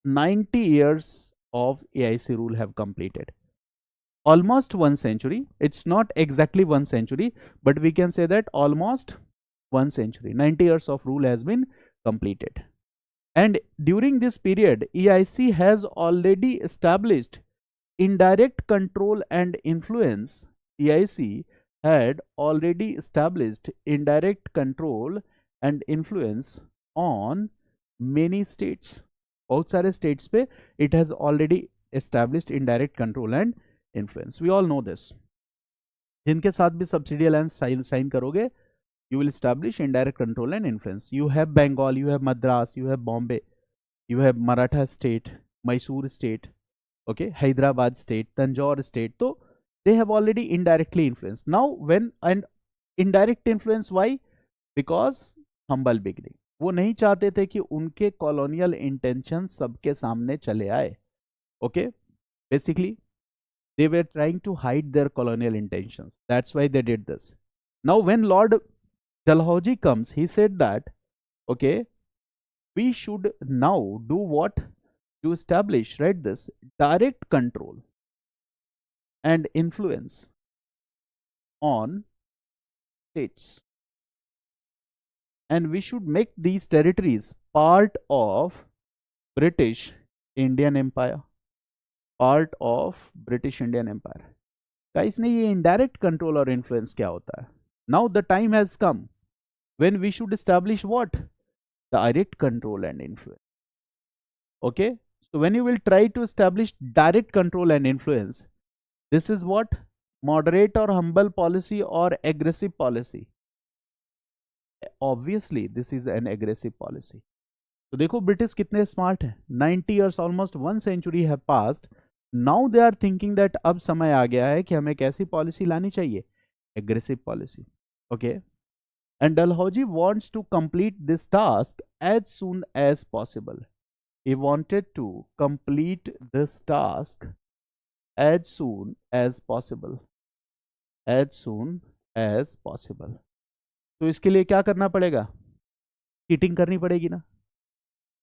90 years of EIC rule have completed. Almost 1 century. It's not exactly 1 century, but we can say that almost 1 century. 90 years of rule has been completed. And during this period, EIC has already established indirect control and influence. EIC had already established indirect control and influence on many states. बहुत सारे states पे it has already established indirect control and influence. We all know this. जिनके साथ भी subsidy alliance sign करोगे, you will establish indirect control and influence. You have Bengal, you have Madras, you have Bombay, you have Maratha state, Mysore state, okay, Hyderabad state, Tanjore state. So they have already indirectly influenced. Now when and indirect influence, why? Because humble beginning. वो नहीं चाहते थे कि उनके colonial intention सबके सामने चले आए. Okay, basically they were trying to hide their colonial intentions. That's why they did this. Now when Lord Dalhousie comes, he said that, okay, we should now do what? To establish, right, this direct control and influence on states, and we should make these territories part of British Indian Empire. Part of British Indian Empire. Guys, नहीं, ये indirect control और influence क्या होता है? Now the time has come when we should establish what? Direct control and influence. Okay, so when you will try to establish direct control and influence, this is what? Moderate or humble policy or aggressive policy? Obviously this is an aggressive policy. तो देखो British कितने smart हैं, 90 years almost 1 century है past, now they are thinking that अब समय आ गया है कि हमें कैसी पॉलिसी लानी चाहिए, aggressive policy. Okay, and Dalhousie wants to complete this task as soon as possible. He wanted to complete this task as soon as possible. As soon as possible. तो इसके लिए क्या करना पड़ेगा, चीटिंग करनी पड़ेगी ना।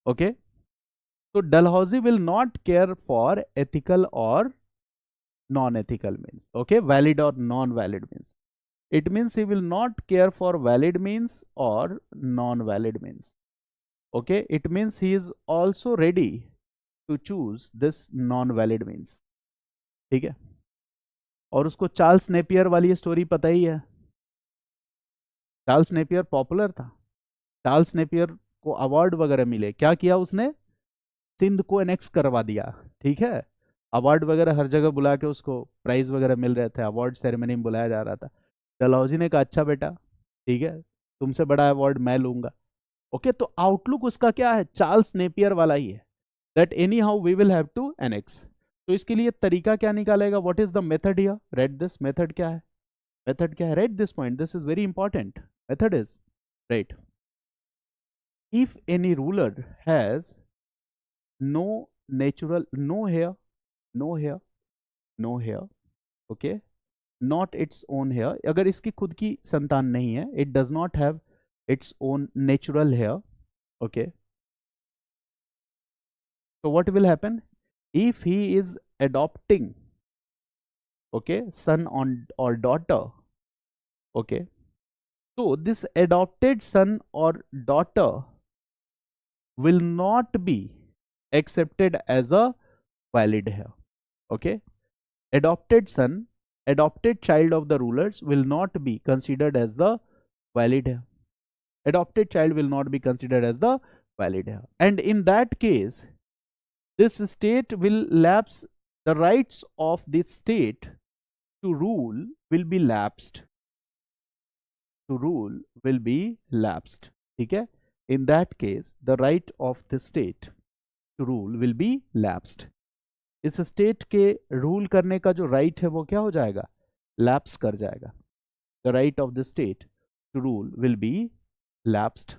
ओके, तो Dalhousie will not care for ethical और non ethical means, okay, valid और non valid means. It means he will not care for valid means or non-valid means. Okay, it means he is also ready to choose this non-valid means. ठीक है, और उसको Charles Napier वाली story पता ही है। Charles Napier popular था, Charles Napier को award वगैरह मिले, क्या किया उसने, सिंध को एनेक्स करवा दिया। ठीक है, अवार्ड वगैरह हर जगह बुला के उसको प्राइज वगैरह मिल रहे थे, अवार्ड सेरेमनी में बुलाया जा रहा था। डलहौजी ने कहा अच्छा बेटा ठीक है, तुमसे बड़ा अवार्ड मैं लूंगा। ओके, तो आउटलुक उसका क्या है, चार्ल्स नेपियर वाला ही है, that anyhow we will have to annex. तो इसके लिए तरीका क्या निकालेगा, what is the method here, write this, method क्या है, मेथड क्या है, write this point, this is very important. Method is, right, if any ruler has no natural, no heir, no heir, no heir, okay, not its own heir, अगर इसकी खुद की संतान नहीं है, it does not have its own natural heir, okay, so what will happen, if he is adopting, okay, son on or daughter, okay, so this adopted son or daughter will not be accepted as a valid heir, okay, adopted son, adopted child of the rulers will not be considered as the valid heir, adopted child will not be considered as the valid heir, and in that case this state will lapse, the rights of this state to rule will be lapsed, to rule will be lapsed, ठीक है, in that case the right of the state to rule will be lapsed, इस state के rule करने का जो right है वो क्या हो जाएगा, लैप्स कर जाएगा, the right of the state to rule will be lapsed.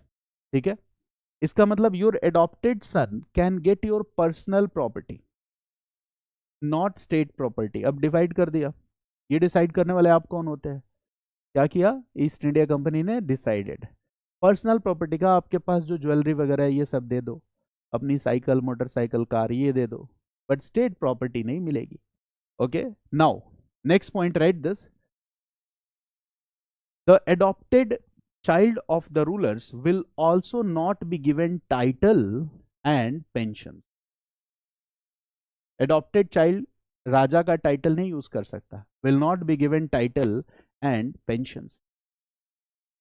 ठीक है, इसका मतलब your adopted son can get your personal property, not state property. अब डिवाइड कर दिया, ये डिसाइड करने वाले आप कौन होते हैं, क्या किया ईस्ट इंडिया कंपनी ने, डिसाइडेड पर्सनल प्रॉपर्टी का, आपके पास जो ज्वेलरी वगैरह है ये सब दे दो, अपनी साइकिल मोटरसाइकिल कार ये दे दो, बट स्टेट प्रॉपर्टी नहीं मिलेगी। Okay, now next point, right this, the adopted child of the rulers will also not be given title and pensions. Adopted child राजा का टाइटल नहीं यूज कर सकता, will not be given title and pensions,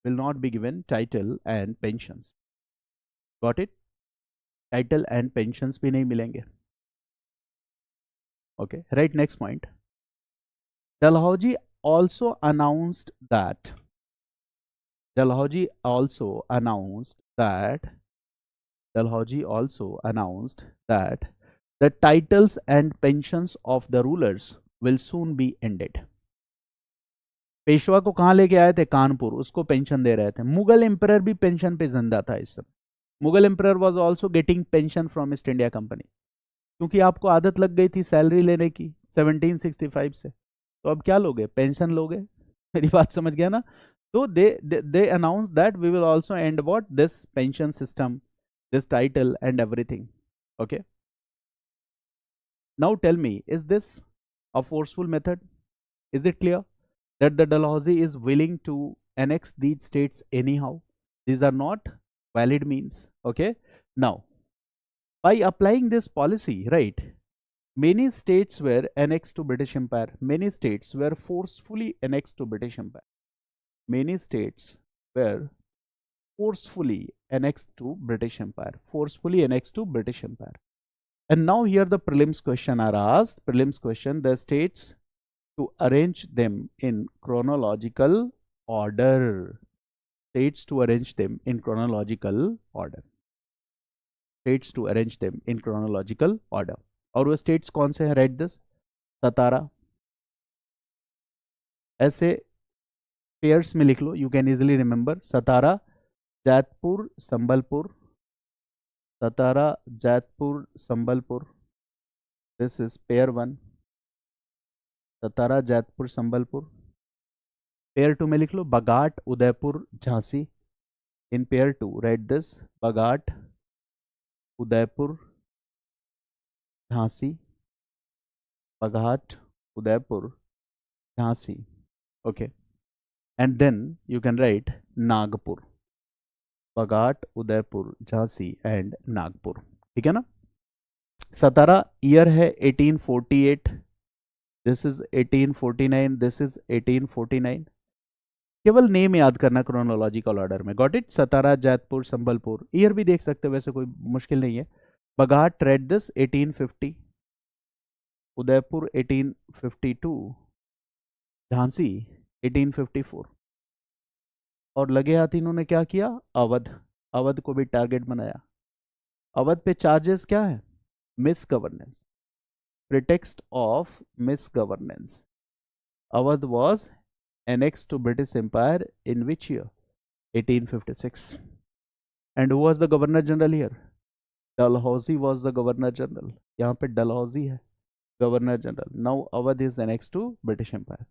will not be given title and pensions. Got it? Title and pensions भी नहीं मिलेंगे। Okay, right, next point. Dalhousie also announced that Dalhousie also announced that the titles and pensions of the rulers will soon be ended. Peshwa को कहाँ लेके आए थे, कानपुर, उसको pension दे रहे थे। मुगल एम्परर भी पेंशन पे जिंदा था इस समय, Mughal emperor was also getting pension from east India company, क्योंकि आपको आदत लग गई थी सैलरी लेने की 1765 से, तो अब क्या लोगे, पेंशन लोगे। मेरी बात समझ गया ना। So they announced that we will also end what, this pension system, this title and everything. Okay, now tell me, is this a forceful method? Is it clear that the Dalhousie is willing to annex these states anyhow? These are not valid means. Okay, now by applying this policy, right, many states were annexed to British Empire, many states were forcefully annexed to British Empire, many states were forcefully annexed to British Empire, forcefully annexed to British Empire. And now here the prelims question are asked, prelims question, the states to arrange them in chronological order. states to arrange them in chronological order. States to arrange them in chronological order. और वो states कौन से हैं? Write this. सतारा, ऐसे pairs में लिख लो, you can easily remember. Satara, Jaitpur, Sambalpur. Satara, Jaitpur, Sambalpur. This is pair 1. Satara, Jaitpur, Sambalpur. Pair 2 में लिख लो Baghat, Udaipur, Jhansi. In pair 2 right this, Baghat, Udaipur, Jhansi. Baghat, Udaipur, Jhansi. Okay, and then you can write Nagpur. Baghat, Udaipur, Jhansi and Nagpur. ठीक है ना. सतारा ईयर है 1848. This is 1849. This is 1849. केवल नेम याद करना क्रोनोलॉजिकल ऑर्डर में. Got it. Satara, Jaitpur, Sambalpur. Year भी देख सकते हो, वैसे कोई मुश्किल नहीं है. बघाट, रेड दिस 1850. उदयपुर 1852. झांसी 1854. और लगे हाथ इन्होंने क्या किया? अवध. अवध को भी टारगेट बनाया. अवध पे चार्जेस क्या है? Miss governance. Pretext of miss governance. Awadh was annexed to British Empire in which year? 1856. And who was the Governor General here? Dalhousie was the Governor General. यहाँ पे Dalhousie है Governor General. Now Awadh is annexed to British Empire.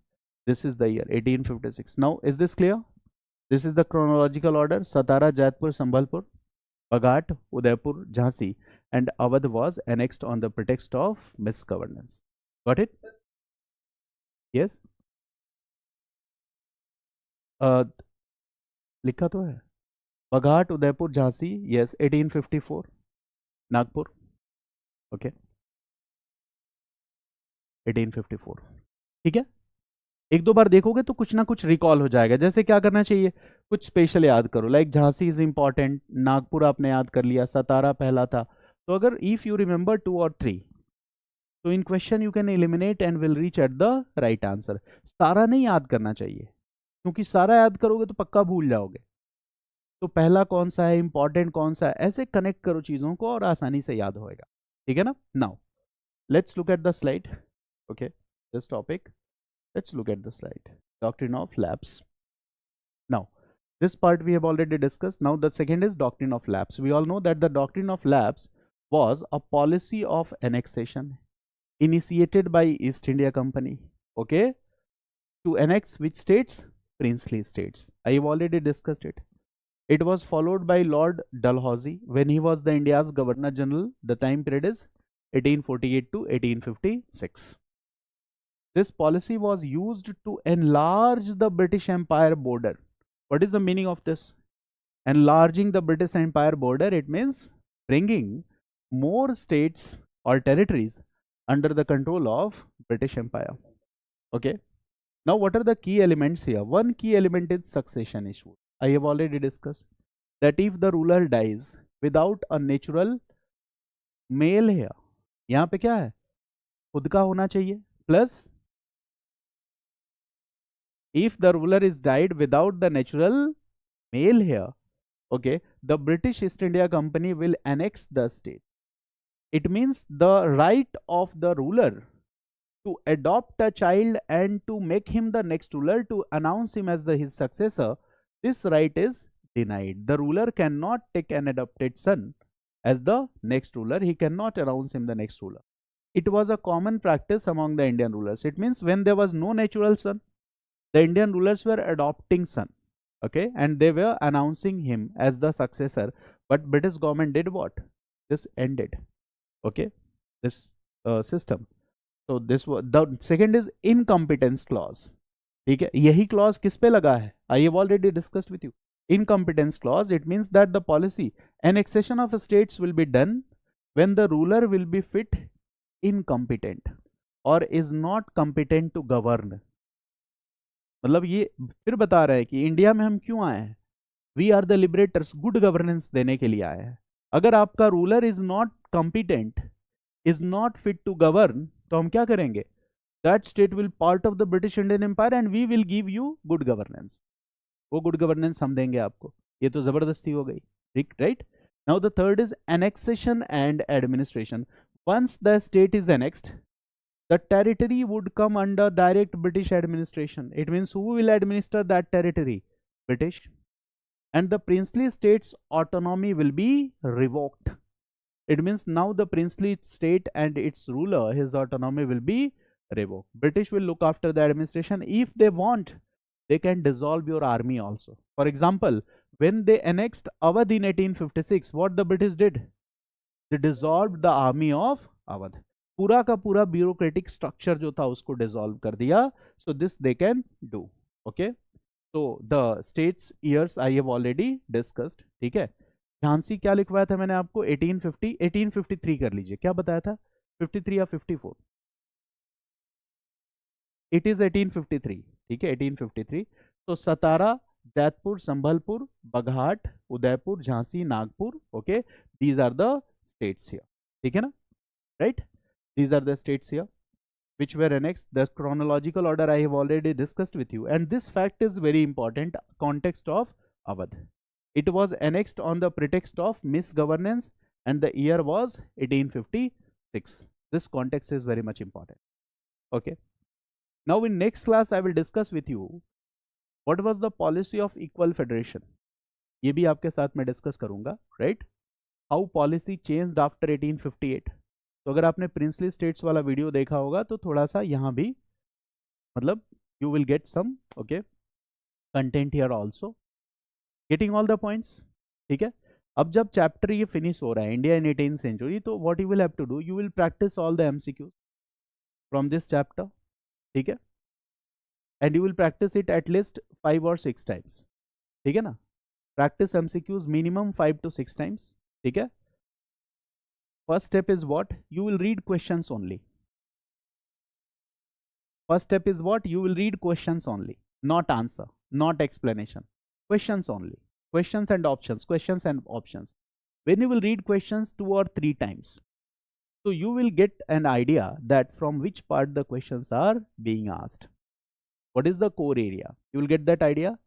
This is the year 1856. Now is this clear? This is the chronological order. Satara, Jaipur, Sambalpur, Bhagat, Udaipur, Jhansi, and Awadh was annexed on the pretext of misgovernance. Got it? Yes. लिखा तो है बघाट, Udaipur, Jhansi. Yes, 1854. Nagpur. Okay, 1854. ठीक है. एक दो बार देखोगे तो कुछ ना कुछ रिकॉल हो जाएगा. जैसे क्या करना चाहिए? कुछ स्पेशल याद करो, like Jhansi is important, Nagpur आपने याद कर लिया, सतारा पहला था. तो अगर इफ यू रिमेंबर 2 और 3, तो in question you can eliminate and will reach at the right answer. सारा नहीं याद करना चाहिए, क्योंकि सारा याद करोगे तो पक्का भूल जाओगे. तो पहला कौन सा है, इंपॉर्टेंट कौन सा है, ऐसे कनेक्ट करो चीजों को और आसानी से याद होएगा. ठीक है ना. Now let's look at the slide. Okay, this topic, let's look at the slide. Doctrine of lapse. Now this part we have already discussed. Now the second is doctrine of lapse. We all know that the doctrine of lapse was a policy of annexation initiated by East India Company, okay, to annex which states? Princely states. I have already discussed it. It was followed by Lord Dalhousie when he was the India's Governor General. The time period is 1848 to 1856. This policy was used to enlarge the British Empire border. What is the meaning of this? Enlarging the British Empire border, it means bringing more states or territories under the control of British Empire. Okay. Now, what are the key elements here? One key element is succession issue. I have already discussed that if the ruler dies without a natural male heir, यहाँ पे क्या है? खुद का होना चाहिए, plus if the ruler is died without the natural male heir, okay, the British East India Company will annex the state. It means the right of the ruler to adopt a child and to make him the next ruler, to announce him as his successor, this right is denied. The ruler cannot take an adopted son as the next ruler. He cannot announce him the next ruler. It was a common practice among the Indian rulers. It means when there was no natural son, the Indian rulers were adopting son, okay, and they were announcing him as the successor. But British government did what? This ended, okay, this system. So this was the second is incompetence clause. ठीक है, यही clause किस पे लगा है? I have already discussed with you. Incompetence clause, it means that the policy annexation of states will be done when the ruler will be fit incompetent or is not competent to govern. मतलब ये फिर बता रहा है कि India में हम क्यों आए हैं. We are the liberators, good governance देने के लिए आए हैं. अगर आपका ruler is not competent, is not fit to govern, तो हम क्या करेंगे? That state will part of the British Indian Empire and we will give you good governance. वो गुड गवर्नेंस हम देंगे आपको, ये तो जबरदस्ती हो गई, ठीक, right. Now the third is annexation and administration. Once the state is annexed, the territory would come under direct British administration. It means who will administer that territory? British. And the princely state's autonomy will be revoked. It means now the princely state and its ruler, his autonomy will be revoked. British will look after the administration. If they want, they can dissolve your army also. For example, when they annexed Awadh in 1856, what the British did? They dissolved the army of Awadh. पूरा का पूरा bureaucratic structure जो था उसको dissolve कर दिया. So this they can do. Okay, तो the states years I have already discussed. ठीक है, झांसी क्या लिखवाया था मैंने आपको? 1850, 1853 कर लीजिए. क्या बताया था? 53 या 54? It is 1853. ठीक है, 1853. तो Satara, Jaitpur, Sambalpur, Baghat, Udaipur, Jhansi, Nagpur. Okay, these are the states here. ठीक है ना, right? These are the states here which were annexed. The chronological order I have already discussed with you, and this fact is very important. Context of Awadh. It was annexed on the pretext of misgovernance and the year was 1856. This context is very much important. Okay. Now in next class I will discuss with you what was the policy of equal federation. ये भी आपके साथ में discuss करूंगा, right? How policy changed after 1858. तो अगर आपने princely states वाला वीडियो देखा होगा तो थोड़ा सा यहाँ भी मतलब you will get some okay content here also. Getting all the points? ठीक है, अब जब चैप्टर ये फिनिश हो रहा है इंडिया इन 18th सेंचुरी, तो what you will have to do, you will practice all the MCQs from this chapter. ठीक है, and you will practice it at least 5 or 6 times. ठीक है ना, practice MCQs minimum 5 to 6 times. ठीक है, first step is what? You will read questions only. First step is what? You will read questions only, not answer, not explanation. Questions only. Questions and options. Questions and options. When you will read questions 2 or 3 times, so you will get an idea that from which part the questions are being asked. What is the core area? You will get that idea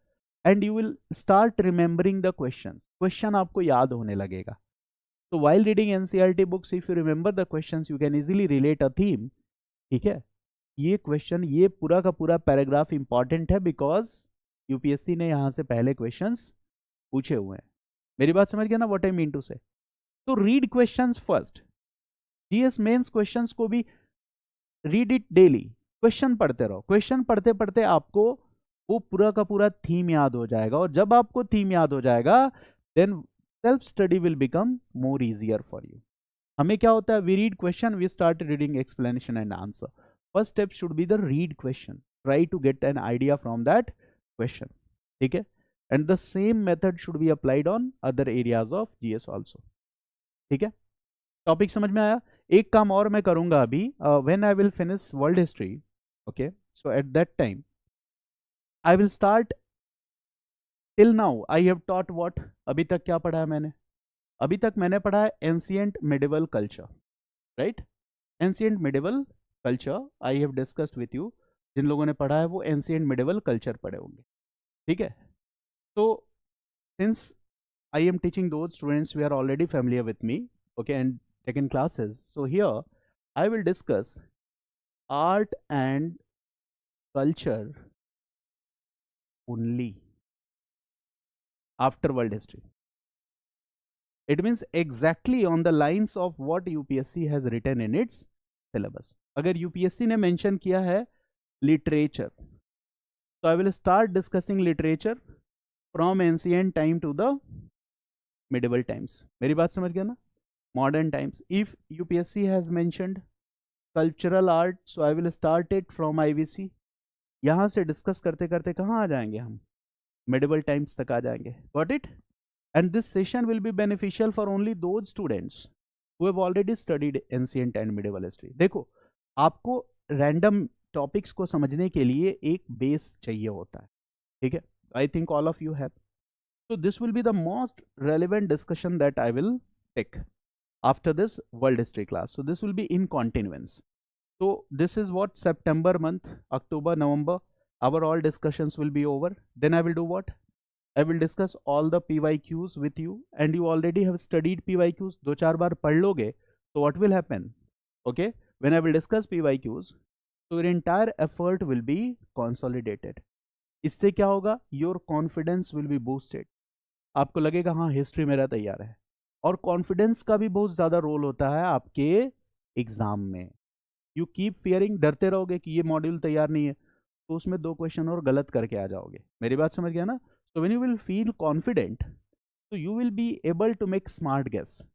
and you will start remembering the questions. Question आपको याद होने लगेगा. So while reading NCERT books, if you remember the questions, you can easily relate a theme. ठीक है, ये question, ये पूरा का पूरा पैराग्राफ इंपॉर्टेंट है बिकॉज यूपीएससी ने यहाँ से पहले क्वेश्चंस पूछे हुए हैं. मेरी बात समझ गया ना, what I mean to say? तो read questions first. GS mains questions को भी रीड इट डेली. क्वेश्चन पढ़ते रहो. क्वेश्चन पढ़ते पढ़ते आपको वो पूरा का पूरा थीम याद हो जाएगा, और जब आपको थीम याद हो जाएगा then self study will become more easier for you. हमें क्या होता है, we read question, we start reading explanation and answer. First step should be the read question. Try to get an idea from that question. ठीक है, and the same method should be applied on other areas of GS also. ठीक है, topic समझ में आया? एक काम और मैं करूंगा अभी, when I will finish world history. Okay, so at that time I will start. Till now I have taught what? अभी तक क्या पढ़ा है मैंने? अभी तक मैंने पढ़ा है ancient medieval culture, right? Ancient medieval culture I have discussed with you. जिन लोगों ने पढ़ा है वो एंशिएंट मिडिवल कल्चर पढ़े होंगे. ठीक है, तो since I am teaching those students we are already familiar with me, okay, and taken classes, so here I will discuss art and culture only after world history. It means exactly on the lines of what UPSC has written in its syllabus. अगर UPSC ने mention किया है literature, so I will start discussing literature from ancient time to the medieval times. मेरी बात समझ गया ना? Modern times. If UPSC has mentioned cultural art, so I will start it from IVC. यहाँ से डिस्कस करते करते कहाँ आ जाएंगे हम? medieval times तक आ जाएंगे. Got it? And this session will be beneficial for only those students who have already studied ancient and medieval history. देखो, आपको random topics को समझने के लिए एक base चाहिए होता है. ठीक है, I think all of you have. So this will be the most relevant discussion that I will take after this world history class. So this will be in continuance. So this is what September month, October, November, our all discussions will be over. Then I will do what? I will discuss all the PYQs with you, and you already have studied PYQs. दो चार बार पढ़ लोगे तो what will happen? Okay, when I will discuss PYQs, so your entire effort will be consolidated. इससे क्या होगा? Your confidence will be boosted. आपको लगेगा हाँ हिस्ट्री मेरा तैयार है। और कॉन्फिडेंस का भी बहुत ज़्यादा रोल होता है आपके एग्जाम में। यू कीप फियरिंग, डरते रहोगे कि ये मॉड्यूल तैयार नहीं है, तो उसमें 2 क्वेश्चन और गलत करके आ जाओगे। मेरी बात समझ गया ना? So when you will feel confident, तो you will be able to make smart guess.